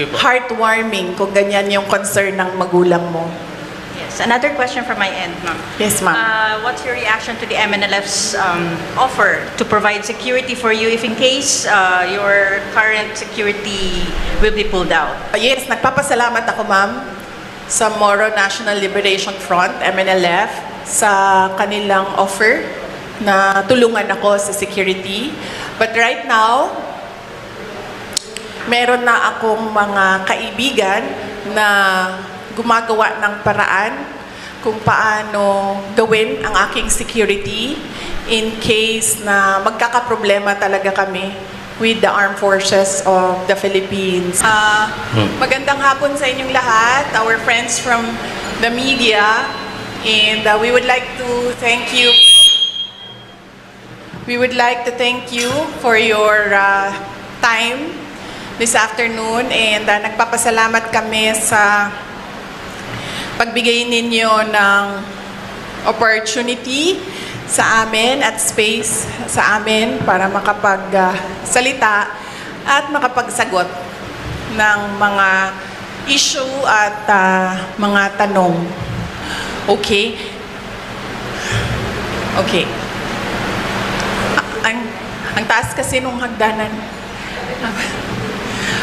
Sige po. heartwarming kung ganyan yung concern ng magulang mo. Yes. Another question from my end, ma'am. Yes, ma'am. What's your reaction to the MNLF's offer to provide security for you if in case your current security will be pulled out? Yes, nagpapasalamat ako, ma'am, sa Moro National Liberation Front, MNLF, sa kanilang offer na tulungan ako sa security. But right now, meron na akong mga kaibigan na gumagawa ng paraan kung paano gawin ang aking security in case na magkakaproblema talaga kami with the Armed Forces of the Philippines. Magandang hapon sa inyong lahat, our friends from the media, and we would like to thank you. We would like to thank you for your time this afternoon, and nagpapasalamat kami sa pagbigay ninyo ng opportunity sa amin at space sa amin para makapagsalita at makapagsagot ng mga issue at mga tanong. Okay? Okay. Ang taas kasi nung hagdanan.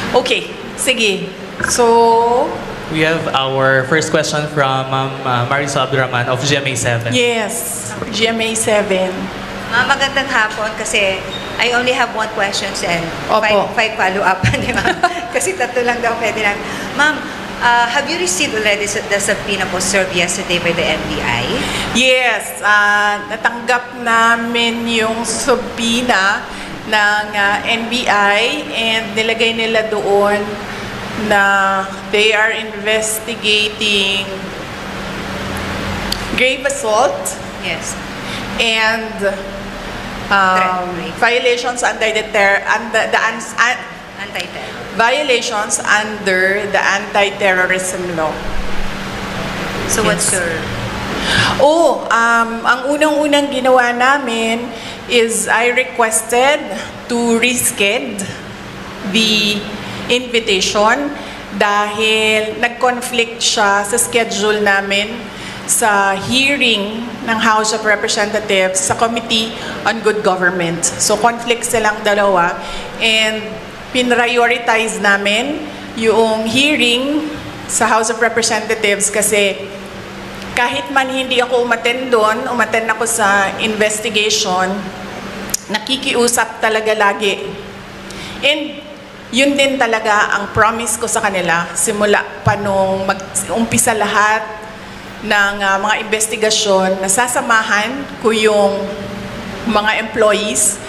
Okay, sige. So, We have our first question from Marisol Abdurrahman of GMA7. yes, GMA7. Magandang hapon kasi I only have one question and Opo. five follow-up. Di ba? Kasi tatlo lang daw pwede lang. Ma'am, have you received already the subpoena po served yesterday by the NBI? Yes, natanggap namin yung subpoena ng NBI and nilagay nila doon na they are investigating grave assault Yes. and Right. violations under Anti-terror. violations under the anti-terrorism law. So what's Yes. your... Ang unang-unang ginawa namin is I requested to reschedule the invitation dahil nag-conflict siya sa schedule namin sa hearing ng House of Representatives sa Committee on Good Government. So conflict silang dalawa and pinrioritize namin yung hearing sa House of Representatives kasi kahit man hindi ako umattend doon, umattend ako sa investigation, nakikiusap talaga lagi. And yun din talaga ang promise ko sa kanila simula pa nung mag-umpisa lahat ng mga investigasyon na sasamahan ko yung mga employees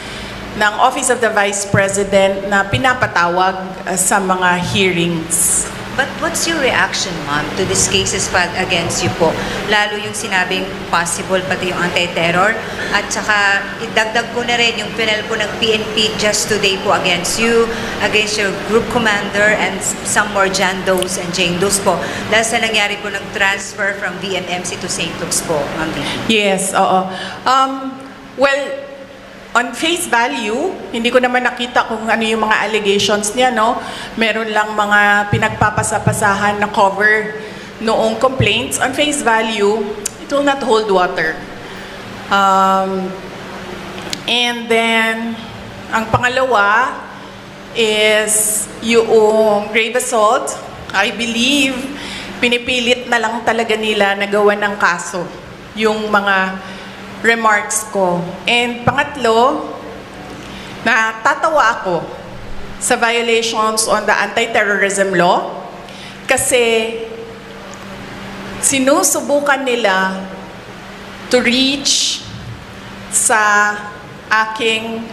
ng Office of the Vice President na pinapatawag sa mga hearings. But what's your reaction, ma'am, to these cases filed against you po? Lalo yung sinabing possible pati yung anti-terror. At saka idagdag ko na rin yung pinal po ng PNP just today po against you, against your group commander and some more John Does and Jane Does po. Dahil sa nangyari po ng transfer from DMMC to St. Luke's po, ma'am. Yes, oo. Well, on face value, hindi ko naman nakita kung ano yung mga allegations niya, no? Meron lang mga pinagpapasapasahan na cover noong complaints. On face value, it will not hold water. And then, ang pangalawa is yung grave assault. I believe, pinipilit na lang talaga nila na gawa ng kaso yung mga remarks ko. And pangatlo, natatawa ako sa violations on the anti-terrorism law kasi sinusubukan nila to reach sa aking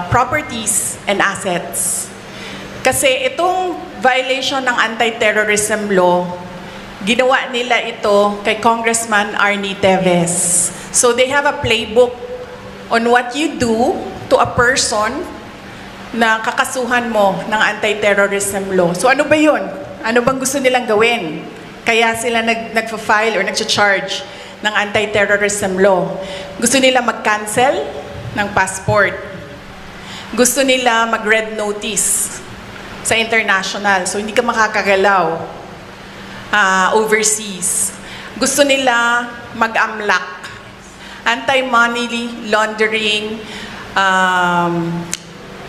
properties and assets. Kasi itong violation ng anti-terrorism law, ginawa nila ito kay Congressman Arnie Teves. So they have a playbook on what you do to a person na kakasuhan mo ng anti-terrorism law. So ano ba yun? Ano bang gusto nilang gawin? Kaya sila nagfa-file or nagcha-charge ng anti-terrorism law. Gusto nila mag-cancel ng passport. Gusto nila mag-red notice sa international. So, hindi ka makakagalaw overseas. Gusto nila mag-amlak. Anti-money laundering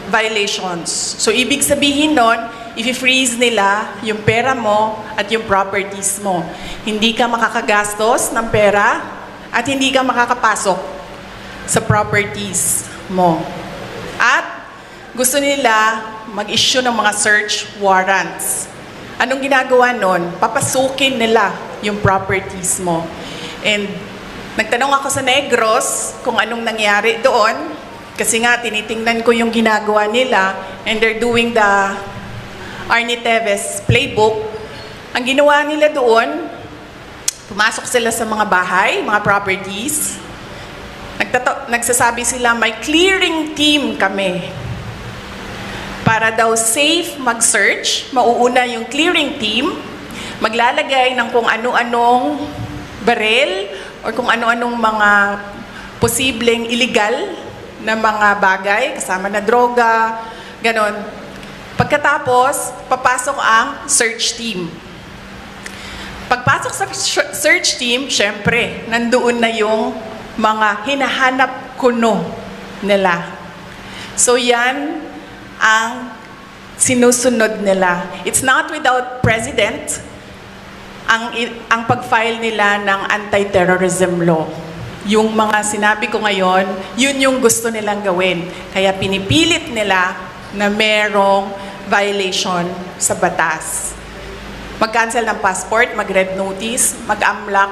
violations. So, ibig sabihin nun, i-freeze nila yung pera mo at yung properties mo. Hindi ka makakagastos ng pera at hindi ka makakapasok sa properties mo. At gusto nila mag-issue ng mga search warrants. Anong ginagawa nun? Papasukin nila yung properties mo. And nagtanong ako sa Negros kung anong nangyari doon. Kasi nga, tinitingnan ko yung ginagawa nila and they're doing the Arnie Teves playbook. Ang ginawa nila doon, pumasok sila sa mga bahay, mga properties. Nagsasabi sila, may clearing team kami. Para daw safe mag-search, mauuna yung clearing team, maglalagay ng kung ano-anong baril or kung ano-anong mga posibleng illegal na mga bagay, kasama na droga, ganon. Pagkatapos, papasok ang search team. Pagpasok sa search team, syempre, nandoon na yung mga hinahanap kuno nila. So yan ang sinusunod nila. It's not without precedent ang pag-file nila ng anti-terrorism law. Yung mga sinabi ko ngayon, yun yung gusto nilang gawin. Kaya pinipilit nila na merong violation sa batas. Mag-cancel ng passport, mag-red notice, mag-amlak,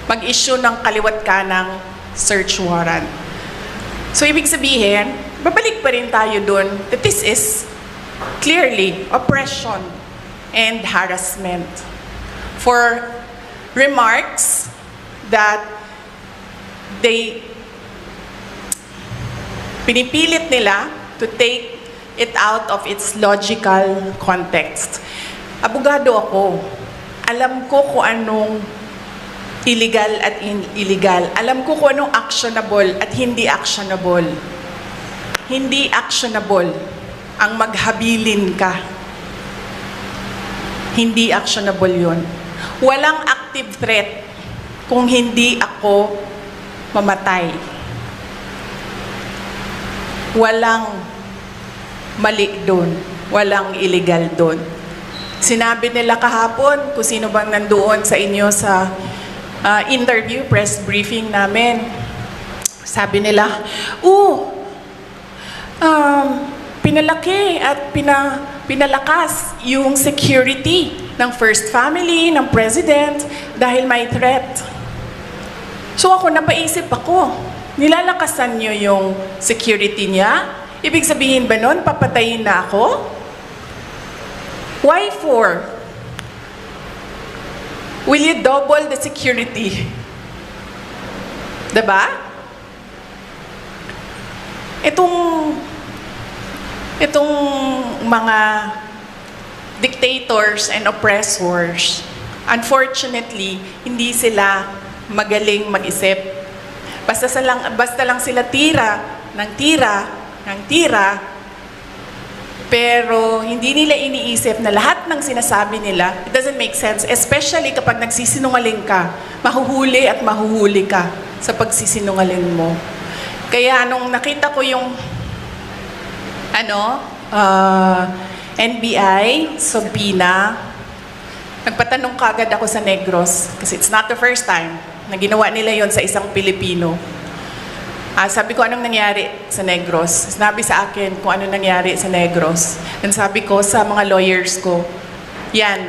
mag-issue ng kaliwat kanang search warrant. So, ibig sabihin, babalik pa rin tayo dun that this is clearly oppression and harassment for remarks that pinipilit nila to take it out of its logical context. Abogado ako. Alam ko kung anong illegal at illegal. Alam ko kung anong actionable at hindi actionable. Hindi actionable ang maghabilin ka. Hindi actionable yun. Walang active threat kung hindi ako mamatay. Walang mali doon. Walang illegal doon. Sinabi nila kahapon kung sino bang nandoon sa inyo sa interview, press briefing namin. Sabi nila, pinalaki at pinalakas yung security ng First Family, ng President, dahil may threat. So ako, napaisip ako, nilalakasan nyo yung security niya? Ibig sabihin ba nun, papatayin na ako? Why for? Will you double the security? Diba? Itong mga dictators and oppressors, unfortunately, hindi sila magaling mag-isip. Basta lang sila tira, pero hindi nila iniisip na lahat ng sinasabi nila, it doesn't make sense, especially kapag nagsisinungaling ka, mahuhuli at mahuhuli ka sa pagsisinungaling mo. Kaya nung nakita ko yung NBI, subpoena, nagpatanong kagad ako sa Negros, kasi it's not the first time na ginawa nila yon sa isang Pilipino. Sabi ko, anong nangyari sa Negros? Sinabi sa akin kung anong nangyari sa Negros. And sabi ko sa mga lawyers ko, yan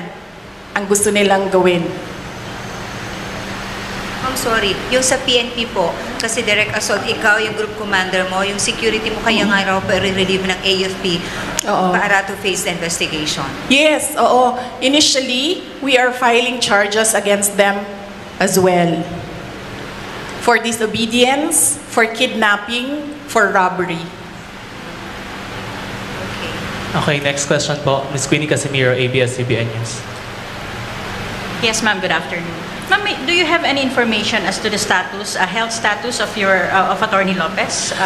ang gusto nilang gawin. I'm sorry, yung sa PNP po, kasi Direk Assault, ikaw yung group commander mo, yung security mo kaya nga raw relieve ng AFP para to face the investigation. Yes, oo. Initially, we are filing charges against them as well. For disobedience, for kidnapping, for robbery. Okay, next question po. Ms. Queenie Casimiro, ABS-CBN News. Yes, ma'am. Good afternoon. Ma'am, do you have any information as to the status, health status of your of Attorney Lopez?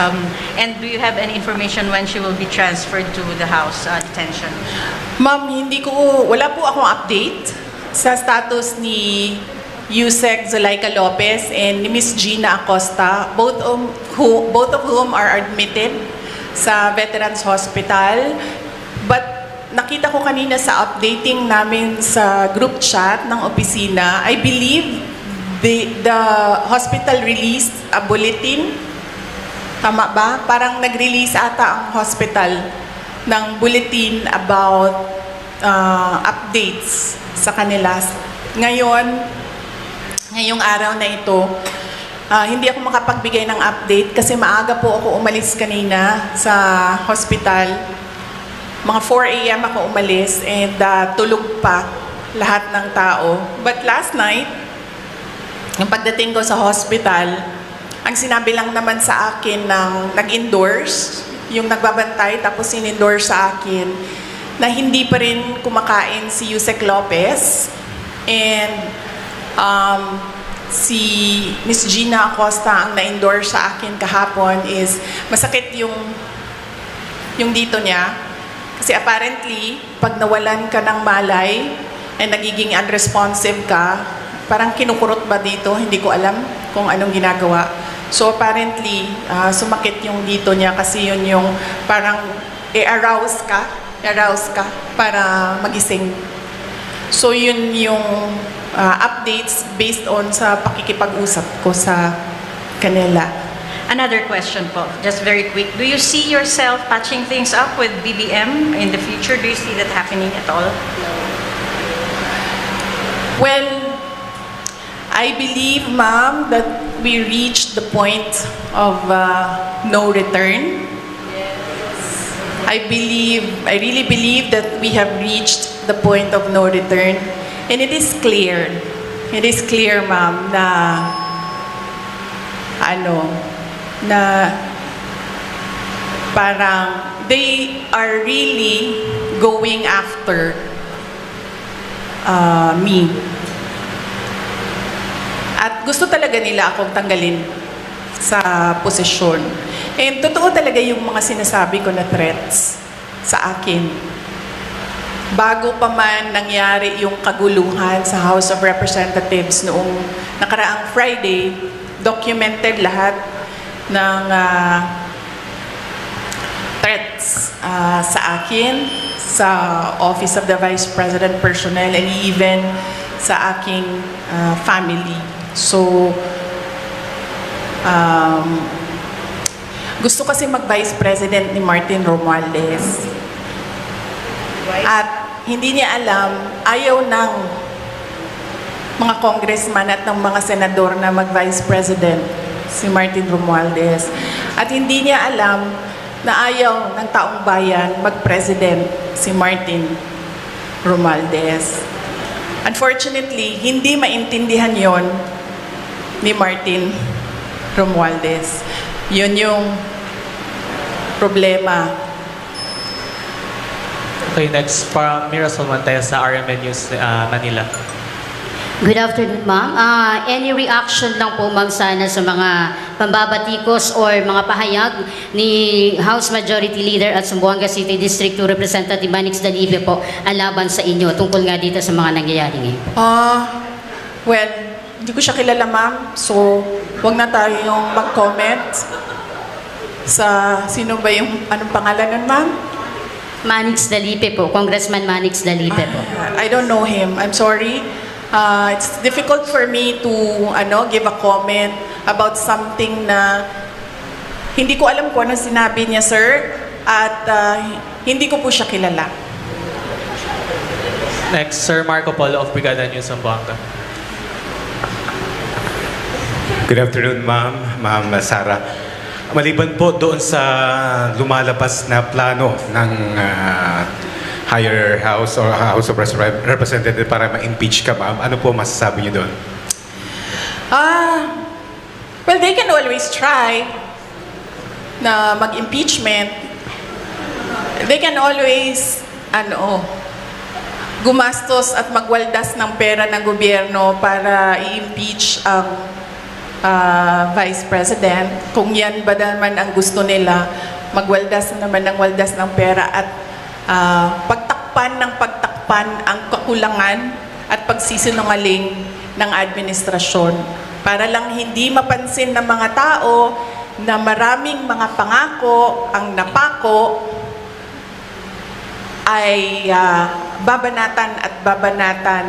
And do you have any information when she will be transferred to the house detention? Ma'am, wala po akong update sa status ni Yusek Zulaika Lopez and ni Miss Gina Acosta, both of whom are admitted sa Veterans Hospital. But nakita ko kanina sa updating namin sa group chat ng opisina, I believe the hospital released a bulletin. Tama ba? Parang nag-release ata ang hospital ng bulletin about updates sa kanila. Ngayong araw na ito, hindi ako makapagbigay ng update kasi maaga po ako umalis kanina sa hospital. Mga 4 a.m. ako umalis and tulog pa lahat ng tao. But last night, yung pagdating ko sa hospital, ang sinabi lang naman sa akin ng nag-endorse, yung nagbabantay tapos in-endorse sa akin, na hindi pa rin kumakain si Yusek Lopez and si Miss Gina Acosta ang na-endorse sa akin kahapon is masakit yung dito niya. Kasi apparently, pag nawalan ka ng malay and nagiging unresponsive ka, parang kinukurot ba dito? Hindi ko alam kung anong ginagawa. So apparently, sumakit yung dito niya kasi yun yung parang arouse ka para magising. So yun yung updates based on sa pakikipag-usap ko sa kanila. Another question po, just very quick. Do you see yourself patching things up with BBM in the future? Do you see that happening at all? Well, I believe, ma'am, that we reached the point of no return. I really believe that we have reached the point of no return. And it is clear, ma'am, na parang they are really going after me. At gusto talaga nila akong tanggalin sa posisyon. And totoo talaga yung mga sinasabi ko na threats sa akin. Bago pa man nangyari yung kaguluhan sa House of Representatives noong nakaraang Friday, documented lahat ng threats sa akin, sa Office of the Vice President personnel, and even sa aking family. So, gusto kasi mag-Vice President ni Martin Romualdez. At hindi niya alam, ayaw ng mga congressman at ng mga senador na mag-Vice President si Martin Romualdez. At hindi niya alam na ayaw ng taong bayan mag-President si Martin Romualdez. Unfortunately, hindi maintindihan yon ni Martin Romualdez. Yun yung problema. Okay, next from Mirasol Montes sa RMN News Manila. Good afternoon, ma'am. Any reaction lang po, ma'am, sana sa mga pambabatikos or mga pahayag ni House Majority Leader at Zamboanga City District 2 Representative Manix Dalibe po ang laban sa inyo tungkol nga dito sa mga nangyayari ngayon? Well, hindi ko siya kilala, ma'am. So, huwag na tayong mag-comment sa sino ba yung, anong pangalan nun, ma'am? Manix Dalibe po, Congressman Manix Dalibe po. I don't know him. I'm sorry. It's difficult for me to give a comment about something na hindi ko alam kung ano sinabi niya, sir, at hindi ko po siya kilala. Next, Sir Marco Polo of Brigada News Zamboanga. Good afternoon, Ma'am Sara. Maliban po doon sa lumalabas na plano ng higher house or House of Representatives para ma-impeach ka, ma'am, ano po masasabi niyo doon? Well, they can always try na mag-impeachment. They can always, gumastos at magwaldas ng pera ng gobyerno para i-impeach ang Vice President. Kung yan ba naman ang gusto nila, magwaldas na naman ng waldas ng pera at pagtakpan ang kakulangan at pagsisinungaling ng administrasyon para lang hindi mapansin ng mga tao na maraming mga pangako ang napako ay babanatan at babanatan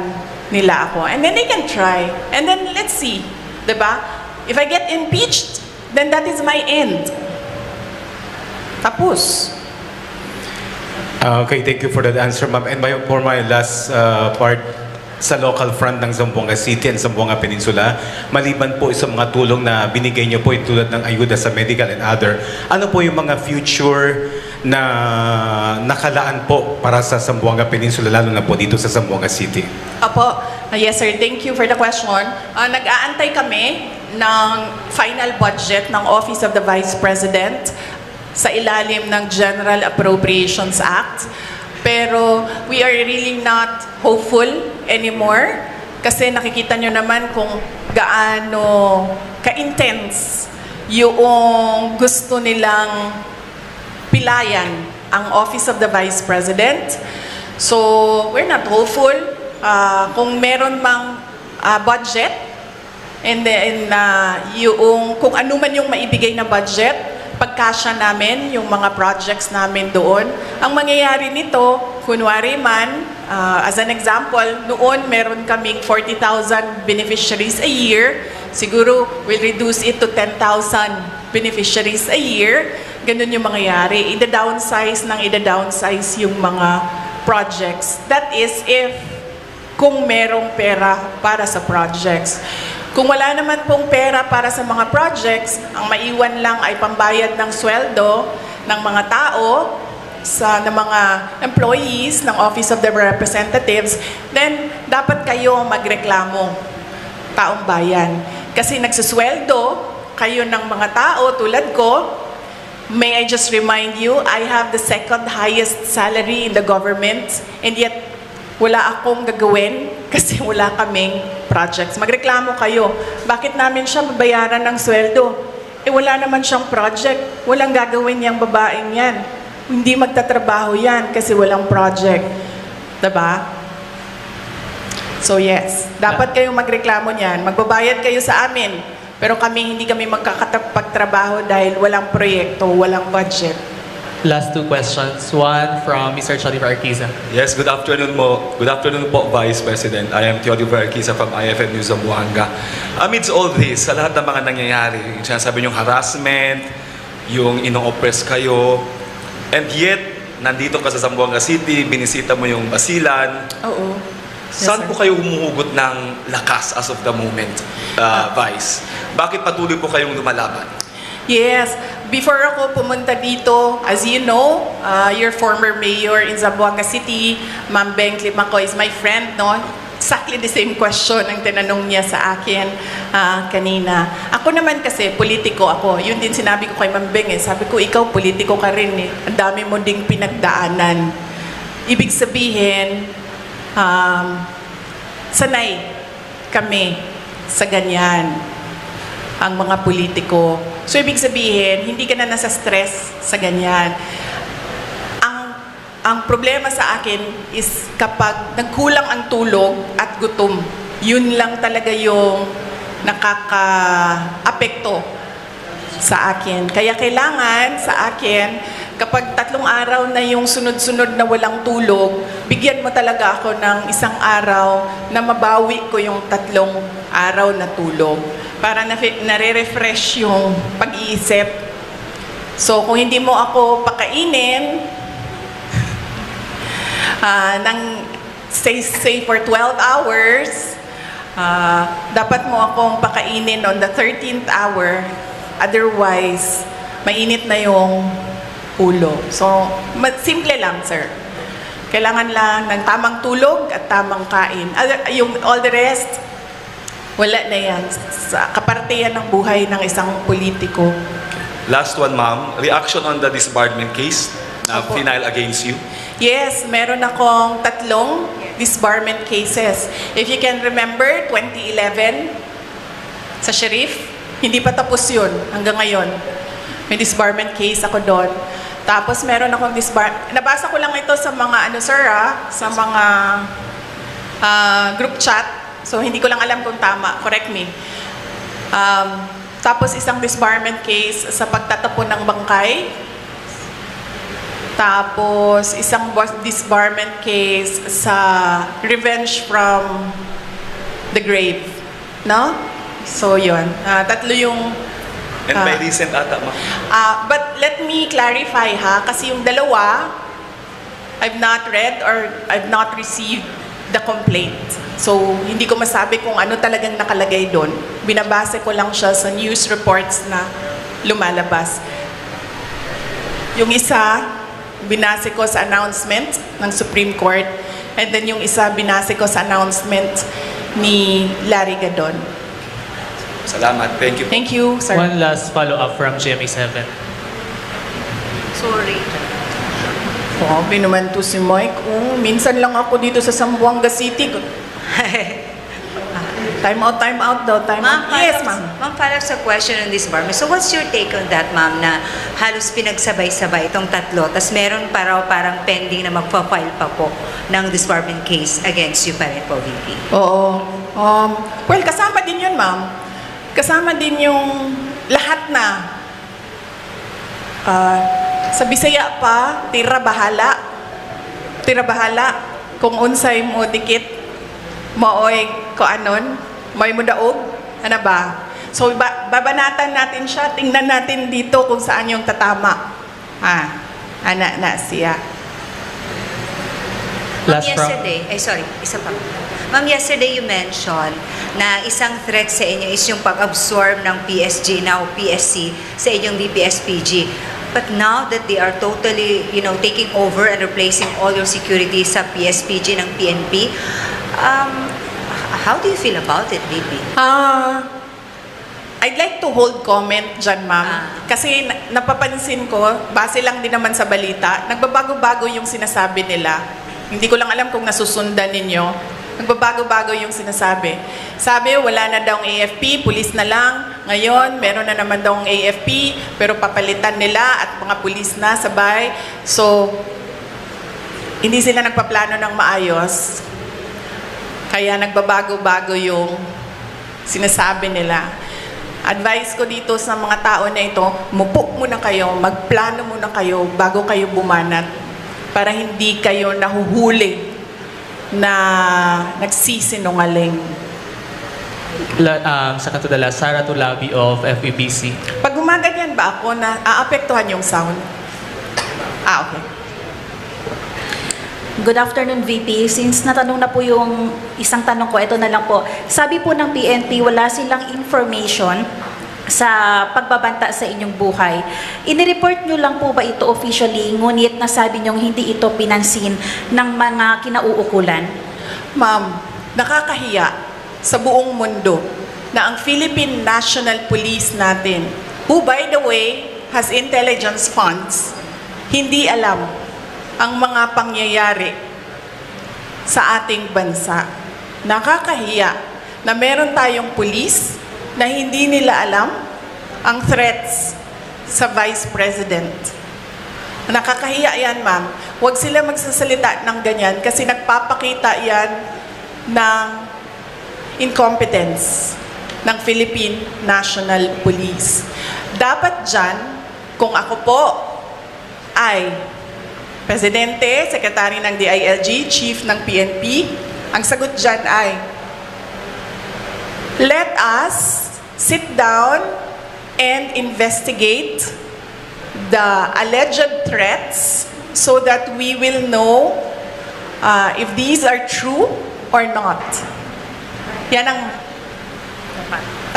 nila ako. And then they can try. And then let's see. Diba? If I get impeached, then that is my end. Tapos. Okay, thank you for that answer, ma'am. And for my last part, sa local front ng Zamboanga City and Zamboanga Peninsula, maliban po sa mga tulong na binigay niyo po tulad ng ayuda sa medical and other, ano po yung mga future na nakalaan po para sa Zamboanga Peninsula, lalo na po dito sa Zamboanga City? Apo, yes sir, thank you for the question. Nag-aantay kami ng final budget ng Office of the Vice President sa ilalim ng General Appropriations Act. Pero we are really not hopeful anymore kasi nakikita nyo naman kung gaano ka-intense yung gusto nilang pilayan ang Office of the Vice President. So, we're not hopeful. Kung meron mang budget and then yung, kung ano man yung maibigay na budget, pagkasya namin yung mga projects namin doon. Ang mangyayari nito, kunwari man, as an example, noon meron kaming 40,000 beneficiaries a year. Siguro we'll reduce it to 10,000 beneficiaries a year. Ganun yung mangyayari. Ida-downsize yung mga projects. That is if kung merong pera para sa projects. Kung wala naman pong pera para sa mga projects, ang maiwan lang ay pambayad ng sweldo ng mga tao, ng mga employees ng Office of the Representatives, then dapat kayo magreklamo, taong bayan. Kasi nagsusweldo kayo ng mga tao tulad ko. May I just remind you, I have the second highest salary in the government, and yet wala akong gagawin kasi wala kaming projects. Magreklamo kayo. Bakit namin siya babayaran ng sweldo? Wala naman siyang project. Walang gagawin niyang babaeng yan. Hindi magtatrabaho yan kasi walang project. Diba? So yes, dapat kayong magreklamo niyan. Magbabayad kayo sa amin. Pero hindi kami magkakapagtrabaho dahil walang proyekto, walang budget. Last two questions. One from Mr. Theodore Arquiza. Yes, good afternoon mo. Good afternoon po, Vice President. I am Theodore Arquiza from IFM News Zamboanga. Amidst all this, sa lahat ng mga nangyayari, yung sinasabi yung harassment, yung ino-oppress kayo, and yet, nandito ka sa Zamboanga City, binisita mo yung Basilan. Oo. Saan po kayo humuhugot ng lakas as of the moment, Vice? Bakit patuloy po kayong lumalaban? Yes. Before ako pumunta dito, as you know, your former mayor in Zamboanga City, Ma'am Beng Climaco, is my friend, no? Exactly the same question ang tinanong niya sa akin kanina. Ako naman kasi, politiko ako. Yun din sinabi ko kay Ma'am Beng. Sabi ko, ikaw politiko ka rin eh. Ang dami mo ding pinagdaanan. Ibig sabihin, sanay kami sa ganyan, ang mga politiko. So, ibig sabihin, hindi ka na nasa stress sa ganyan. Ang problema sa akin is kapag nagkulang ang tulog at gutom, yun lang talaga yung nakaka-apekto sa akin. Kaya kailangan sa akin, kapag 3 araw na yung sunod-sunod na walang tulog, bigyan mo talaga ako ng 1 araw na mabawi ko yung 3 araw na tulog para nare-refresh yung pag-iisip. So, kung hindi mo ako pakainin say for 12 hours, dapat mo akong pakainin on the 13th hour. Otherwise, mainit na yung ulo. So, simple lang, sir. Kailangan lang ng tamang tulog at tamang kain. All the rest, wala na yan. Sa kapartihan ng buhay ng isang politiko. Last one, ma'am. Reaction on the disbarment case na Opo. final against you? Yes, meron akong 3 disbarment cases. If you can remember, 2011, sa sheriff, hindi pa tapos yun hanggang ngayon. May disbarment case ako doon. Tapos meron akong nabasa ko lang ito sa mga sa mga group chat. So hindi ko lang alam kung tama. Correct me. Tapos isang disbarment case sa pagtatapon ng bangkay. Tapos isang disbarment case sa revenge from the grave. No? So yun. Tatlo yung And by recent ata, ma'am. but let me clarify kasi yung dalawa, I've not read or I've not received the complaint. So, hindi ko masabi kung ano talagang nakalagay doon. Binabase ko lang siya sa news reports na lumalabas. Yung isa, binase ko sa announcement ng Supreme Court. And then yung isa, binase ko sa announcement ni Larry Gadon. Salamat. Thank you. Thank you, sir. One last follow-up from GMA7. Sorry. Grabe naman to si Mike. Minsan lang ako dito sa Zamboanga City. Time out daw. Time out. Yes, ma'am. Ma'am, follow up sa question on disbarment. So what's your take on that, ma'am, na halos pinagsabay-sabay itong tatlo, tas meron parang pending na magpa-file pa po ng disbarment case against you pa rin po, VP? Oo. Well, kasama din yun, ma'am. Kasama din yung lahat na. Sa Bisaya pa, tira bahala. Tira bahala. Kung unsay mo dikit, maoy ko anon, may mo daog, ano ba? So, babanatan natin siya, tingnan natin dito kung saan yung tatama. Ana na siya. Ma'am, Last from- isa pa. Ma'am, yesterday you mentioned na isang threat sa inyo is yung pag-absorb ng PSG, now PSC, sa inyong DPSPG. But now that they are totally, taking over and replacing all your security sa PSPG ng PNP, how do you feel about it, VP? I'd like to hold comment dyan, ma'am. Kasi napapansin ko, base lang din naman sa balita, nagbabago-bago yung sinasabi nila. Hindi ko lang alam kung nasusundan ninyo. Nagbabago-bago yung sinasabi. Sabi, wala na daw AFP, pulis na lang. Ngayon, meron na naman daw AFP, pero papalitan nila at mga pulis na sabay. So, hindi sila nagpaplano ng maayos. Kaya nagbabago-bago yung sinasabi nila. Advice ko dito sa mga tao na ito, mupok muna kayo, magplano muna kayo bago kayo bumanat para hindi kayo nahuhuli na nagsisinungaling. Sa katudala, Sara Tulabi of FEBC. Pag gumaganyan ba ako na aapektuhan yung sound? Okay. Good afternoon, VP. Since natanong na po yung isang tanong ko, ito na lang po. Sabi po ng PNP, wala silang information sa pagbabanta sa inyong buhay. Inireport nyo lang po ba ito officially, ngunit nasabi nyong hindi ito pinansin ng mga kinauukulan? Ma'am, nakakahiya sa buong mundo na ang Philippine National Police natin, who by the way has intelligence funds, hindi alam ang mga pangyayari sa ating bansa. Nakakahiya na meron tayong police na hindi nila alam ang threats sa Vice President. Nakakahiya yan, ma'am. Huwag sila magsasalita ng ganyan kasi nagpapakita yan ng incompetence ng Philippine National Police. Dapat dyan, kung ako po ay Presidente, Secretary ng DILG, Chief ng PNP, ang sagot dyan ay, let us sit down and investigate the alleged threats so that we will know if these are true or not. Yan ang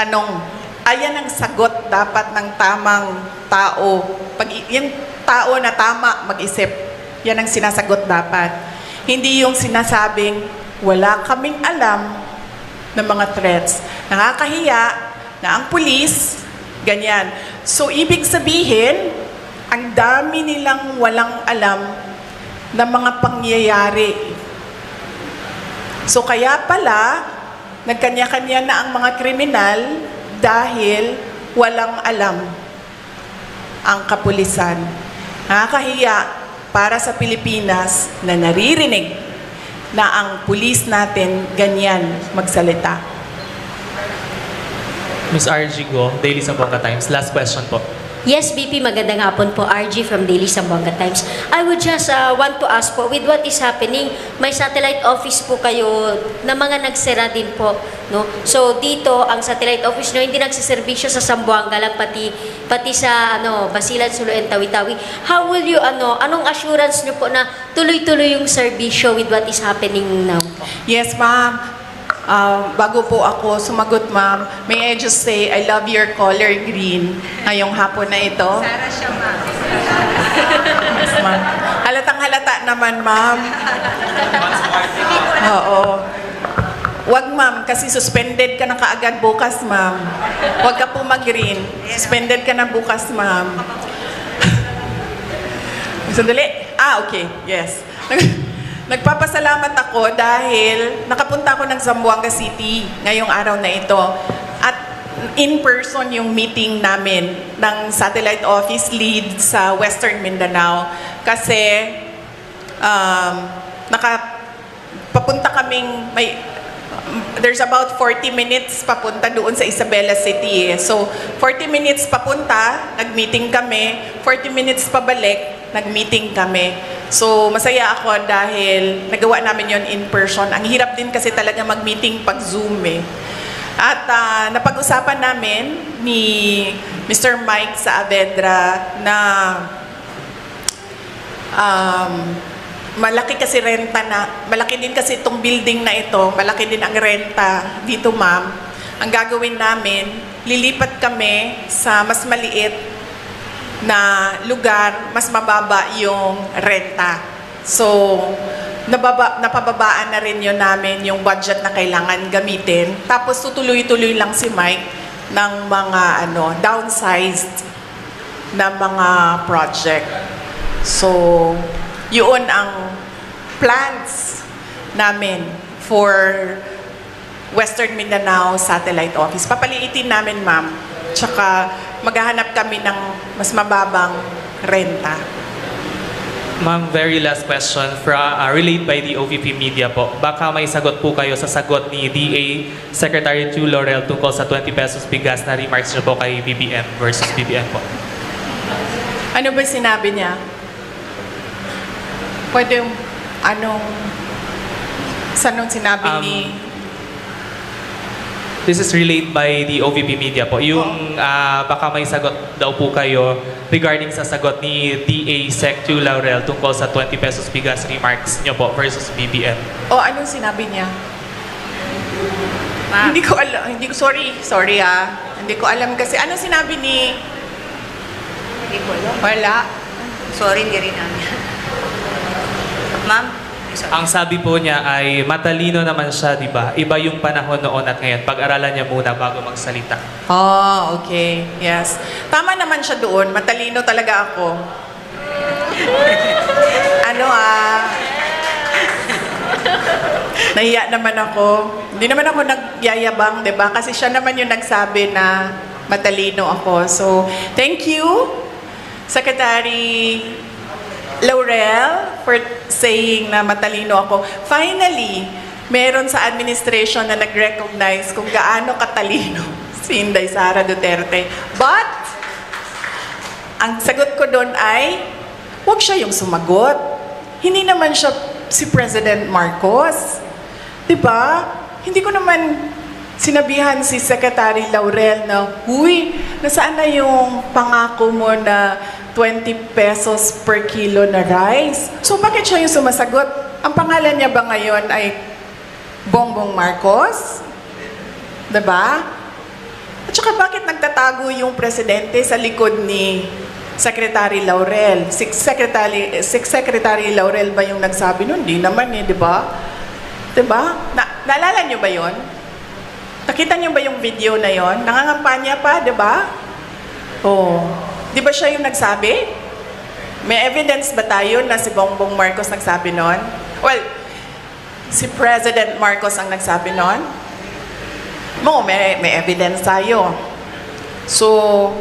tanong. Ayan ang sagot dapat ng tamang tao. Yung tao na tama mag-isip, yan ang sinasagot dapat. Hindi yung sinasabing, wala kaming alam ng mga threats. Nakakahiya na ang pulis, ganyan. So, ibig sabihin, ang dami nilang walang alam ng mga pangyayari So kaya pala, nagkanya-kanya na ang mga kriminal dahil walang alam ang kapulisan. Nakakahiya para sa Pilipinas na naririnig na ang pulis natin ganyan magsalita. Ms. RG Go, Daily Zamboanga Times. Last question po. Yes, BP, magandang hapon po. RG from Daily Zamboanga Times. I would just want to ask po, with what is happening, may satellite office po kayo na mga nagsera din po, no? So dito, ang satellite office nyo hindi nagsiservisyo sa Zamboanga lang, pati sa Basilan, Sulu, and Tawi-Tawi. How will you, anong assurance nyo po na tuloy-tuloy yung serbisyo with what is happening now po? Yes, ma'am. Bago po ako sumagot, ma'am, may I just say, I love your color green ngayong hapon na ito. Sara siya, ma'am. Yes, ma'am. Halatang halata naman, ma'am. Oo. Wag, ma'am, kasi suspended ka na kaagad bukas, ma'am. Wag ka po mag-green. Suspended ka na bukas, ma'am. Sandali. Okay. Yes. Nagpapasalamat ako dahil nakapunta ako ng Zamboanga City ngayong araw na ito. At in person yung meeting namin ng satellite office lead sa Western Mindanao. Kasi papunta kaming there's about 40 minutes papunta doon sa Isabela City. So, 40 minutes papunta, nag-meeting kami. 40 minutes pabalik, nag-meeting kami. So, masaya ako dahil nagawa namin yon in person. Ang hirap din kasi talaga mag-meeting pag Zoom eh. At napag-usapan namin ni Mr. Mike Saavedra na malaki kasi renta malaki din kasi itong building na ito, malaki din ang renta dito, ma'am. Ang gagawin namin, lilipat kami sa mas maliit na lugar, mas mababa yung renta. So, napababaan na rin yun namin yung budget na kailangan gamitin. Tapos tutuloy-tuloy lang si Mike ng mga downsized na mga project. So, yun ang plans namin for Western Mindanao Satellite Office. Papaliitin namin, ma'am. Tsaka maghahanap kami ng mas mababang renta. Ma'am, very last question relayed by the OVP Media po. Baka may sagot po kayo sa sagot ni DA Secretary Chu Laurel tungkol sa 20 pesos bigas na remarks niyo po kay BBM versus BBM po. Ano ba sinabi niya? Pwede sanong sinabi ni... This is relayed by the OVP Media po. Yung baka may sagot daw po kayo regarding sa sagot ni DA Sec Chu Laurel tungkol sa 20 pesos bigas remarks niyo po versus BBM. Anong sinabi niya? Hindi ko alam. Sorry Hindi ko alam kasi. Anong sinabi ni... Hindi ko alam. Wala. Sorry, hindi rin namin. Ma'am? Ang sabi po niya ay matalino naman siya, di ba? Iba yung panahon noon at ngayon. Pag-aralan niya muna bago magsalita. Okay. Yes. Tama naman siya doon. Matalino talaga ako. Nahiya naman ako. Hindi naman ako nagyayabang, di ba? Kasi siya naman yung nagsabi na matalino ako. So, thank you, Secretary Laurel, for saying na matalino ako. Finally, meron sa administration na nag-recognize kung gaano katalino si Inday Sara Duterte. But, ang sagot ko doon ay, huwag siya yung sumagot. Hindi naman siya si President Marcos. Diba? Hindi ko naman sinabihan si Secretary Laurel na, huy, nasaan na yung pangako mo na 20 pesos per kilo na rice? So, bakit siya yung sumasagot? Ang pangalan niya ba ngayon ay Bongbong Marcos? Diba? At saka bakit nagtatago yung presidente sa likod ni Secretary Laurel? Secretary Laurel ba yung nagsabi nun? Hindi naman di ba? Diba? Naalala niyo ba yon? Nakita niyo ba yung video na yon? Nangangampanya pa, diba? Di ba siya yung nagsabi? May evidence ba tayo na si Bongbong Marcos nagsabi nun? Well, si President Marcos ang nagsabi nun? May evidence tayo. So,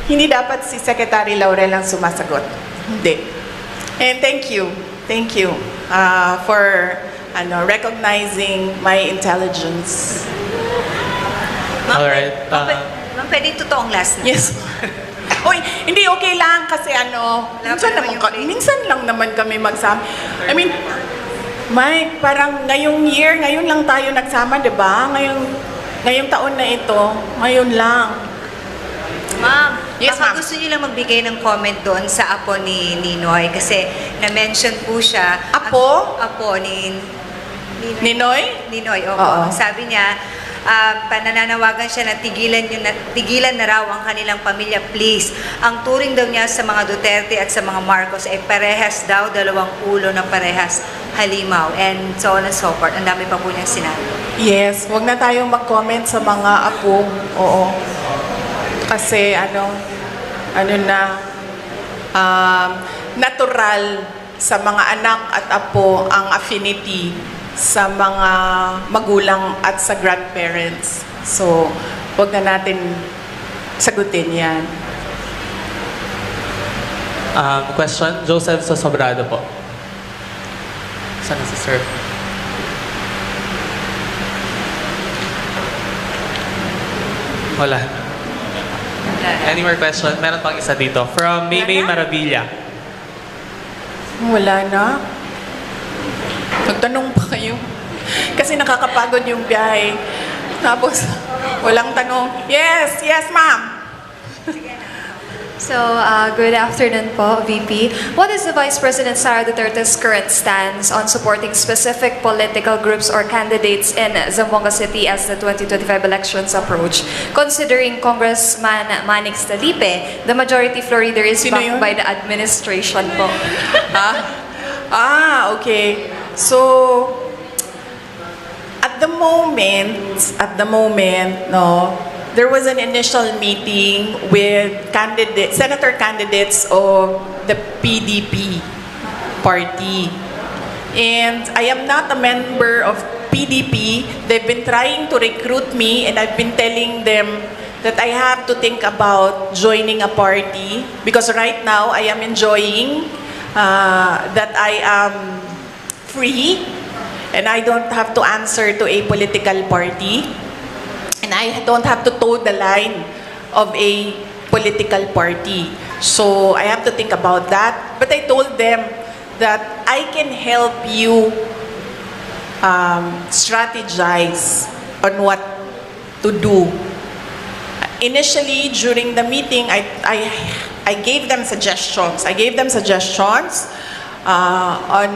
hindi dapat si Secretary Laurel ang sumasagot. Hindi. And thank you for recognizing my intelligence. Alright. Ma'am, pwede totoong last na. Yes. Uy, hindi okay lang kasi minsan lang naman kami magsama. I mean, Mike, parang ngayon lang tayo nagsama, 'di ba? Ngayong taon na ito, ngayon lang. Ma'am, Yes, baka ma'am. gusto niyo lang magbigay ng comment doon sa apo ni Ninoy kasi na-mention po siya. Apo? Apo ni Ninoy? Ninoy, opo. Oo. Sabi niya, panananawagan siya na tigilan na raw ang kanilang pamilya, please. Ang turing daw niya sa mga Duterte at sa mga Marcos ay parehas daw, dalawang ulo na parehas halimaw, and so on and so forth. Ang dami pa po niyang sinabi. Yes, wag na tayong mag-comment sa mga apo. Oo. Kasi natural sa mga anak at apo ang affinity sa mga magulang at sa grandparents. So, wag na natin sagutin yan. Question, Joseph Sosobrado po. Sana si Sir. Wala. Any more question? Meron pang isa dito. From Maymay Maravilla. Wala na. Magtanong pa kayo. Kasi nakakapagod yung biyahe. Tapos, walang tanong. Yes, ma'am. So, good afternoon po, VP. What is the Vice President Sara Duterte's current stance on supporting specific political groups or candidates in Zamboanga City as the 2025 elections approach? Considering Congressman Manix Talipe, the majority floor leader is Sino backed yun? by the administration po. Okay. So, at the moment, no, there was an initial meeting with senator candidates of the PDP party. And I am not a member of PDP. They've been trying to recruit me, and I've been telling them that I have to think about joining a party because right now I am enjoying that I am free and I don't have to answer to a political party. And I don't have to toe the line of a political party. So I have to think about that. But I told them that I can help you strategize on what to do. Initially, during the meeting, I gave them suggestions. On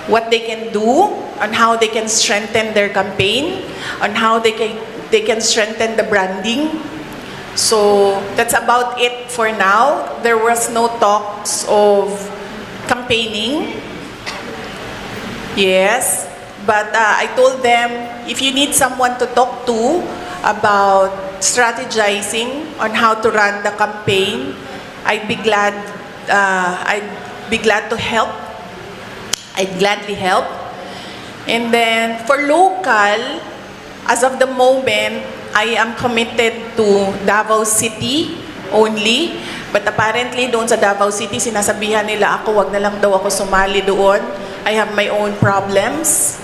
what they can do, on how they can strengthen their campaign, on how they can strengthen the branding. So that's about it for now. There was no talks of campaigning. Yes, but I told them if you need someone to talk to about strategizing on how to run the campaign, I'd be glad to help. I'd gladly help. And then for local, as of the moment, I am committed to Davao City only. But apparently, doon sa Davao City, sinasabihan nila ako, wag na lang daw ako sumali doon. I have my own problems.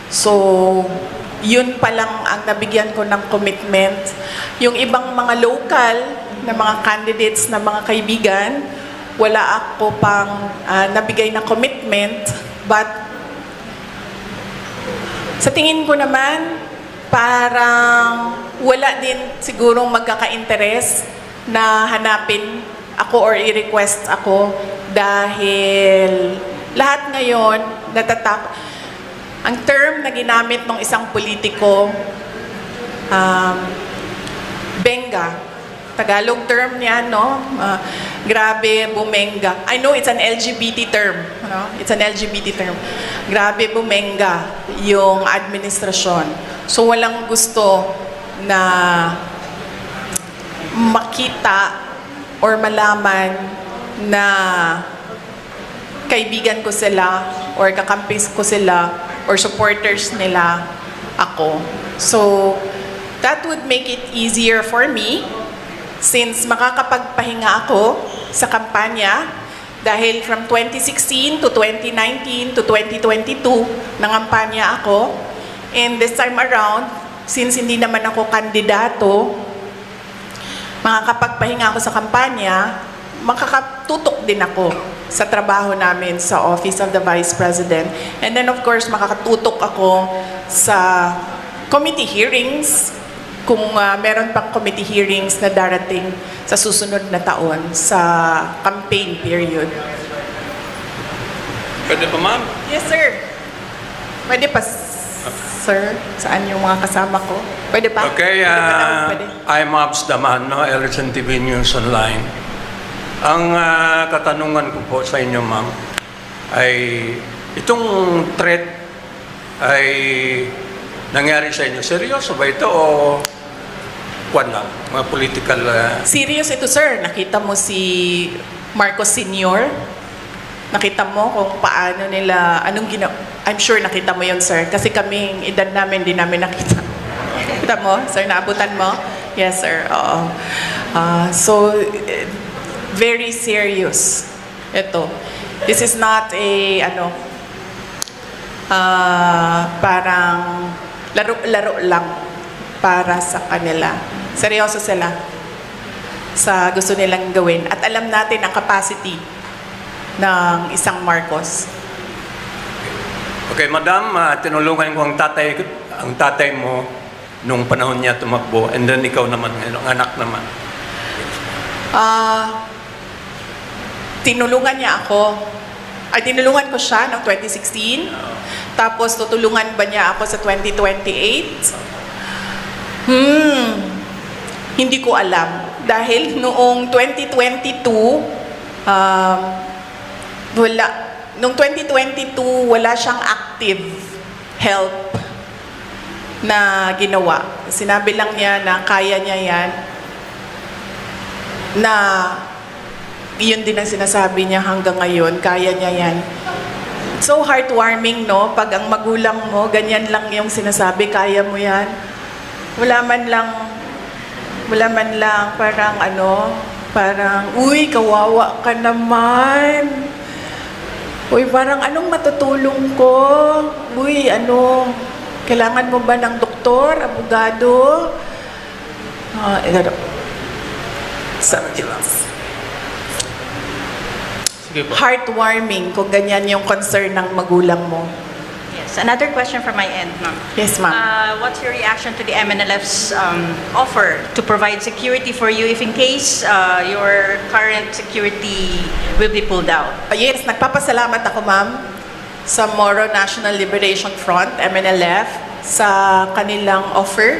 So, yun pa lang ang nabigyan ko ng commitment. Yung ibang mga local na mga candidates na mga kaibigan, wala ako pang nabigay na commitment. But, sa tingin ko naman, parang wala din sigurong magkaka-interest na hanapin ako or i-request ako dahil lahat ngayon ang term na ginamit ng isang politiko, benga. Tagalog term niya, no? Grabe, bumenga. I know it's an LGBT term. No? It's an LGBT term. Grabe, bumenga yung administrasyon. So, walang gusto na makita or malaman na kaibigan ko sila or kakampis ko sila or supporters nila ako. So, that would make it easier for me since makakapagpahinga ako sa kampanya dahil from 2016 to 2019 to 2022, nangampanya ako. And this time around, since hindi naman ako kandidato, makakapagpahinga ako sa kampanya, makakatutok din ako sa trabaho namin sa Office of the Vice President. And then of course, makakatutok ako sa committee hearings, kung meron pang committee hearings na darating sa susunod na taon sa campaign period. Pwede pa, ma'am? Yes, sir. Pwede pa, sir? Saan yung mga kasama ko? Pwede pa? Okay, Pwede pa daw, pwede. I'm Abs Daman, no? Erickson TV News Online. Ang katanungan ko po sa inyo, ma'am, ay itong threat ay nangyari sa inyo. Seryoso ba ito o kwan lang? Mga political... Serious ito, sir. Nakita mo si Marcos Sr.? Nakita mo kung paano nila, anong ginawa? I'm sure nakita mo yun, sir. Kasi kaming edad namin, di namin nakita. Nakita mo, sir? Naabutan mo? Yes, sir. Oo. So, very serious ito. This is not a, parang laro-laro lang para sa kanila. Seryoso sila sa gusto nilang gawin. At alam natin ang capacity ng isang Marcos. Okay, madam, tinulungan ko ang tatay mo nung panahon niya tumakbo, and then ikaw naman, ang anak naman. Tinulungan niya ako. Tinulungan ko siya noong 2016. Tapos tutulungan ba niya ako sa 2028? Hindi ko alam. Dahil noong 2022, noong 2022, wala siyang active help na ginawa. Sinabi lang niya na kaya niya yan. Na yun din ang sinasabi niya hanggang ngayon, kaya niya yan. So heartwarming, no? Pag ang magulang mo, ganyan lang yung sinasabi, kaya mo yan. Wala man lang parang, uy, kawawa ka naman. Uy, parang anong matutulong ko? Uy, kailangan mo ba ng doktor, abogado? Heartwarming kung ganyan yung concern ng magulang mo. Yes. Another question from my end, ma'am. Yes, ma'am. What's your reaction to the MNLF's offer to provide security for you if in case your current security will be pulled out? Yes, nagpapasalamat ako, ma'am, sa Moro National Liberation Front, MNLF, sa kanilang offer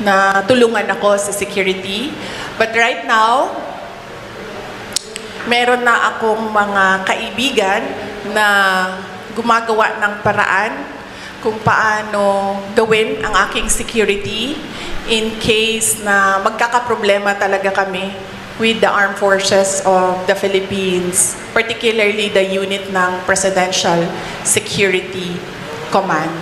na tulungan ako sa security. But right now, meron na akong mga kaibigan na gumagawa ng paraan kung paano gawin ang aking security in case na magkakaproblema talaga kami with the Armed Forces of the Philippines, particularly the unit ng Presidential Security Command.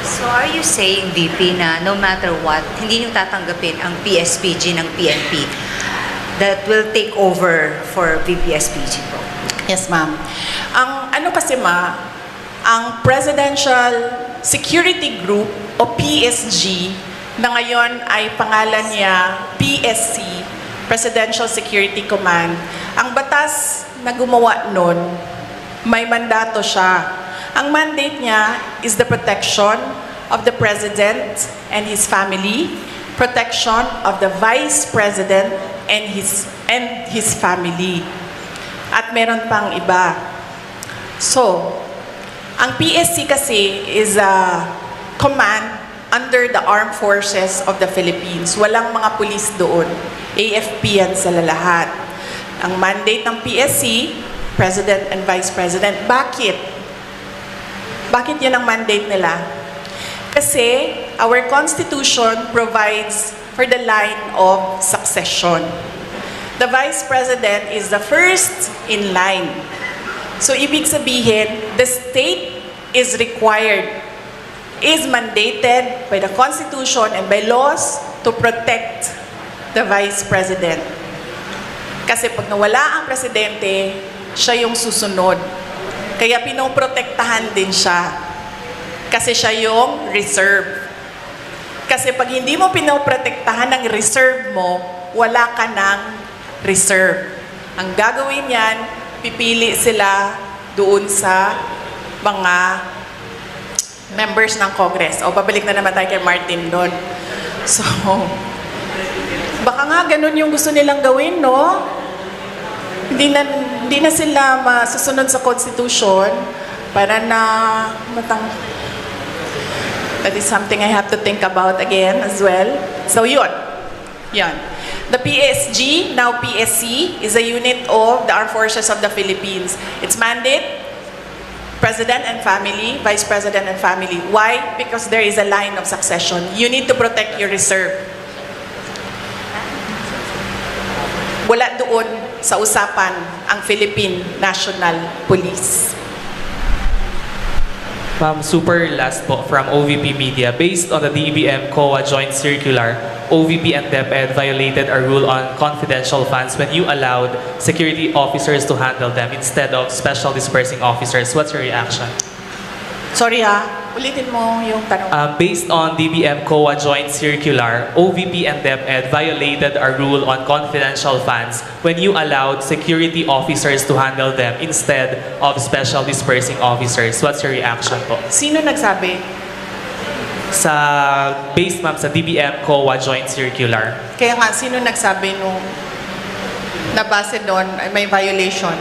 So are you saying, VP, na no matter what, hindi niyo tatanggapin ang PSPG ng PNP that will take over for VP-SPG po? Yes, ma'am. Ang Presidential Security Group o PSG na ngayon ay pangalan niya PSC, Presidential Security Command. Ang batas na gumawa nun, may mandato siya. Ang mandate niya is the protection of the President and his family, protection of the Vice President and his family. At meron pang iba. So, ang PSC kasi is a command under the Armed Forces of the Philippines. Walang mga pulis doon. AFP yan sa lahat. Ang mandate ng PSC, President and Vice President. Bakit? Bakit yan ang mandate nila? Kasi our Constitution provides for the line of succession. The Vice President is the first in line. So, ibig sabihin, the state is required, is mandated by the Constitution and by laws to protect the Vice President. Kasi pag nawala ang presidente, siya yung susunod. Kaya pinoprotektahan din siya. Kasi siya yung reserve. Kasi pag hindi mo pinoprotektahan ng reserve mo, wala ka ng reserve. Ang gagawin yan, pipili sila doon sa mga members ng Congress. O, babalik na naman tayo kay Martin doon. So, baka nga ganun yung gusto nilang gawin, no? Hindi na sila masusunod sa Constitution para na that is something I have to think about again as well. So, yun. The PSG, now PSC, is a unit of the Armed Forces of the Philippines. Its mandate, President and family, Vice President and family. Why? Because there is a line of succession. You need to protect your reserve. Wala doon sa usapan ang Philippine National Police. Ma'am, super last po from OVP Media. Based on the DBM-COA joint circular, OVP and DepEd violated a rule on confidential funds when you allowed security officers to handle them instead of special dispersing officers. What's your reaction? Sorry ulitin mo yung tanong. Based on DBM-COA joint circular, OVP and DepEd violated a rule on confidential funds when you allowed security officers to handle them instead of special dispersing officers. What's your reaction po? Sino nagsabi? Based ma'am sa DBM-COA joint circular. Kaya nga, sino nagsabi nung nabase doon ay may violation?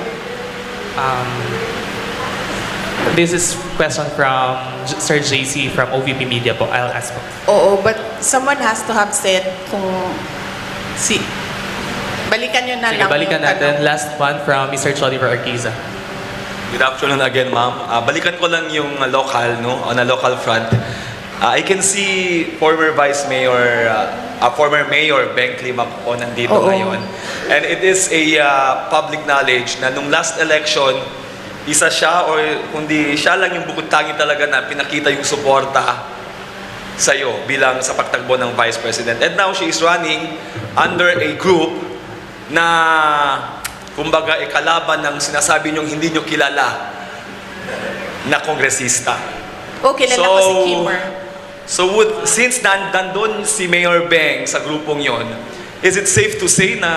This is question from Sir JC from OVP Media po. I'll ask po. Oo, but someone has to have said kung balikan nyo na Sige, lang. balikan yung natin. tanong. Last one from Mr. Choliver Arquiza. Good afternoon again, ma'am. Balikan ko lang yung local, no? On a local front. I can see former Vice Mayor, former Mayor Beng Climaco nandito Oo. ngayon. And it is a public knowledge na nung last election, isa siya or kundi siya lang yung bukod tangi talaga na pinakita yung suporta sa'yo bilang sa pagtakbo ng Vice President. And now she is running under a group na kumbaga ikalaban ng sinasabi niyong hindi niyo kilala na kongresista. Kilala ko si Kimmer. Since nandun si Mayor Beng sa grupong yon, is it safe to say na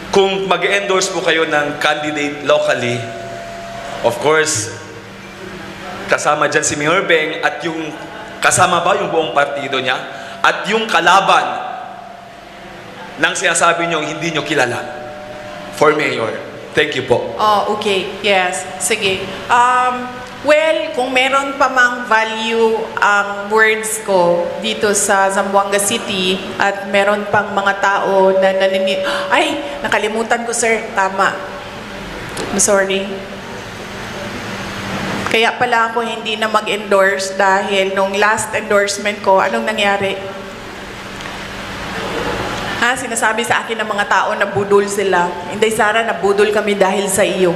kung mag-endorse po kayo ng candidate locally, of course, kasama dyan si Mayor Beng at yung kasama ba yung buong partido niya at yung kalaban ng sinasabi nyo hindi nyo kilala for Mayor. Thank you po. Okay. Yes. Sige. Well, kung meron pa mang value ang words ko dito sa Zamboanga City at meron pang mga tao na ay, nakalimutan ko, sir. Tama. I'm sorry. Kaya pala ako hindi na mag-endorse dahil nung last endorsement ko, anong nangyari? Sinasabi sa akin ng mga tao na budol sila. Hindi, Sara, nabudol kami dahil sa iyo.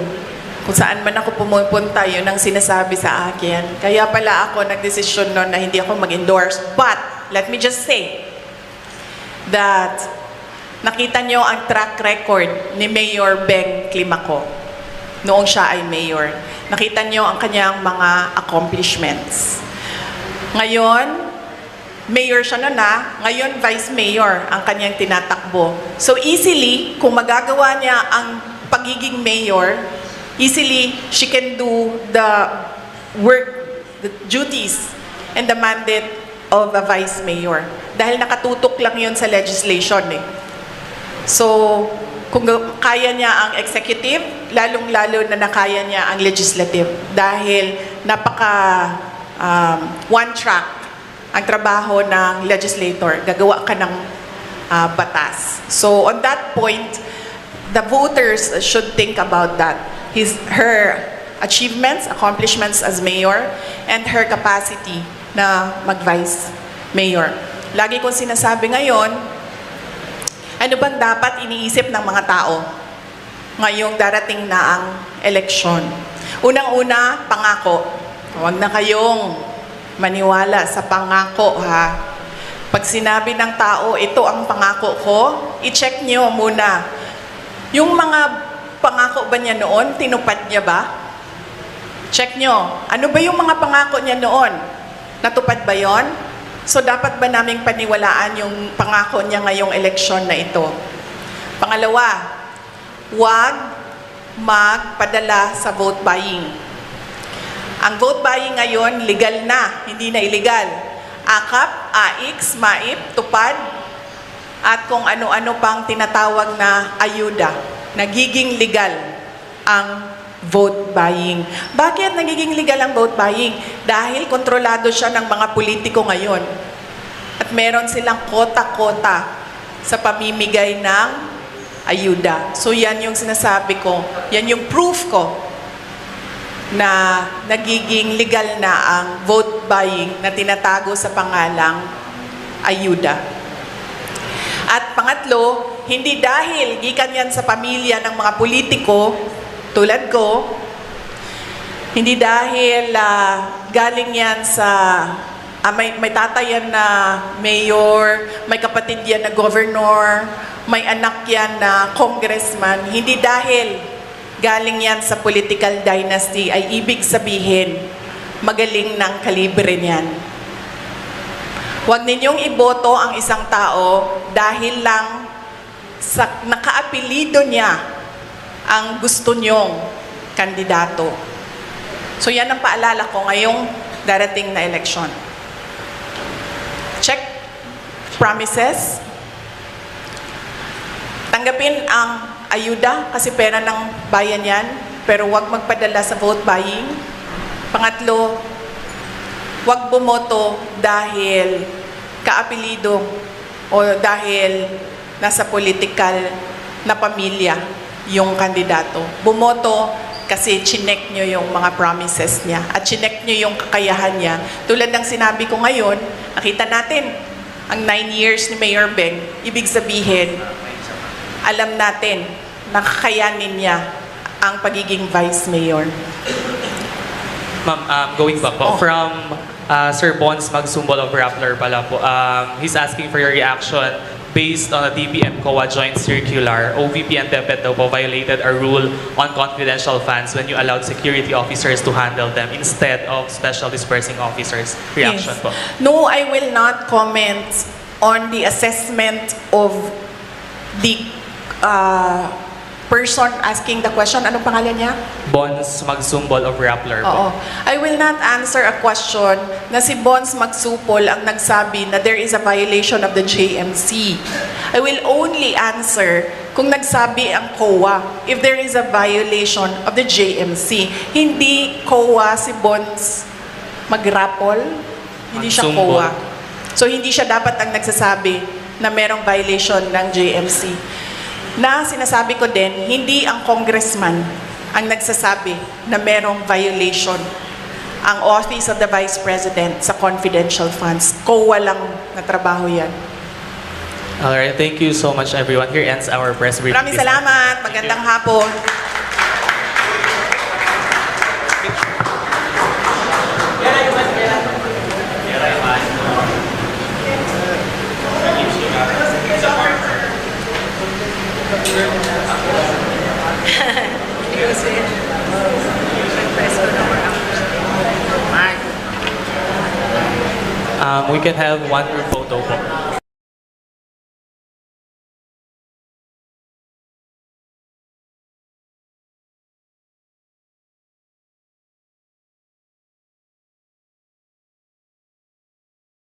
Kung saan man ako pumupunta, yun ang sinasabi sa akin. Kaya pala ako nagdesisyon noon na hindi ako mag-endorse. But, let me just say that nakita nyo ang track record ni Mayor Beng Climaco noong siya ay mayor. Nakita nyo ang kanyang mga accomplishments. Ngayon, mayor siya noon ngayon vice mayor ang kanyang tinatakbo. So easily, kung magagawa niya ang pagiging mayor, easily, she can do the work, the duties, and the mandate of a vice mayor. Dahil nakatutok lang yun sa legislation So, kung kaya niya ang executive, lalong-lalo na nakaya niya ang legislative. Dahil napaka one track ang trabaho ng legislator. Gagawa ka ng batas. So, on that point, the voters should think about that. Her achievements, accomplishments as mayor, and her capacity na mag-vice mayor. Lagi kong sinasabi ngayon, ano bang dapat iniisip ng mga tao ngayong darating na ang eleksyon? Unang-una, pangako. Huwag na kayong maniwala sa pangako, ha. Pag sinabi ng tao, ito ang pangako ko, i-check nyo muna. Yung mga pangako ba niya noon, tinupad niya ba? Check nyo. Ano ba yung mga pangako niya noon? Natupad ba yon? So dapat ba naming paniwalaan yung pangako niya ngayong eleksyon na ito? Pangalawa, huwag magpadala sa vote buying. Ang vote buying ngayon, legal na, hindi na illegal. AKAP, AIX, MAIP, tupad, at kung ano-ano pang tinatawag na ayuda. Nagiging legal ang vote buying. Bakit nagiging legal ang vote buying? Dahil kontrolado siya ng mga politiko ngayon. At meron silang kota-kota sa pamimigay ng ayuda. So yan yung sinasabi ko, yan yung proof ko na nagiging legal na ang vote buying na tinatago sa pangalang ayuda. At pangatlo, hindi dahil gikan yan sa pamilya ng mga politiko tulad ko, hindi dahil galing yan sa may tatay yan na mayor, may kapatid yan na governor, may anak yan na congressman, hindi dahil galing yan sa political dynasty ay ibig sabihin magaling ng kalibre niyan. Huwag ninyong iboto ang isang tao dahil lang sa nakaapelido niya ang gusto nyong kandidato. So yan ang paalala ko ngayong darating na eleksyon. Check promises. Tanggapin ang ayuda kasi pera ng bayan yan, pero huwag magpadala sa vote buying. Pangatlo, huwag bumoto dahil kaapelido o dahil nasa political na pamilya yung kandidato. Bumoto kasi chinek nyo yung mga promises niya at chinek nyo yung kakayahan niya. Tulad ng sinabi ko ngayon, nakita natin ang 9 years ni Mayor Beng, ibig sabihin, alam natin na kakayanin niya ang pagiging Vice Mayor. Ma'am, going back po, from Sir Bons Magsumbol of Rappler pala po, he's asking for your reaction based on a DBM COA joint circular. OVP and DepEd daw po violated a rule on confidential funds when you allowed security officers to handle them instead of special dispersing officers. Reaction Yes. po. No, I will not comment on the assessment of the person asking the question. Anong pangalan niya? Bons Magsumbol of Rappler po. Oo. I will not answer a question na si Bons Magsupol ang nagsabi na there is a violation of the JMC. I will only answer kung nagsabi ang COA if there is a violation of the JMC. Hindi COA si Bons Magrapol. Hindi siya Magsumbol. COA. So hindi siya dapat ang nagsasabi na merong violation ng JMC. Na sinasabi ko din, hindi ang congressman ang nagsasabi na merong violation ang Office of the Vice President sa confidential funds. COA lang na trabaho yan. Alright, thank you so much everyone. Here ends our press briefing. Maraming salamat. Magandang hapon. We can have one group photo po.